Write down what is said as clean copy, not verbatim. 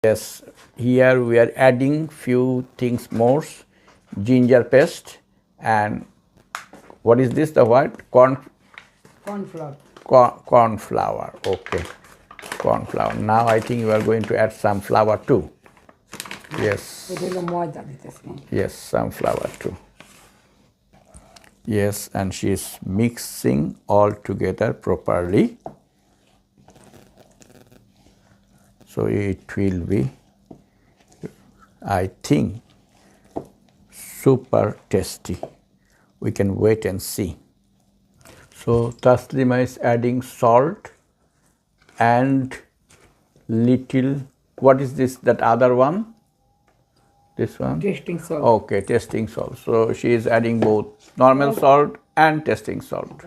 Yes, here we are adding few things more, ginger paste and what is this? The what? Corn flour. corn flour. Okay, corn flour. Now I think you are going to add some flour too. Yes. Yes, some flour too. Yes, and she is mixing all together properly. So it will be, I think, super tasty. We can wait and see. So Taslima is adding salt and little, what is this, that other one? This one? Tasting salt. Okay, tasting salt. So she is adding both normal salt and tasting salt.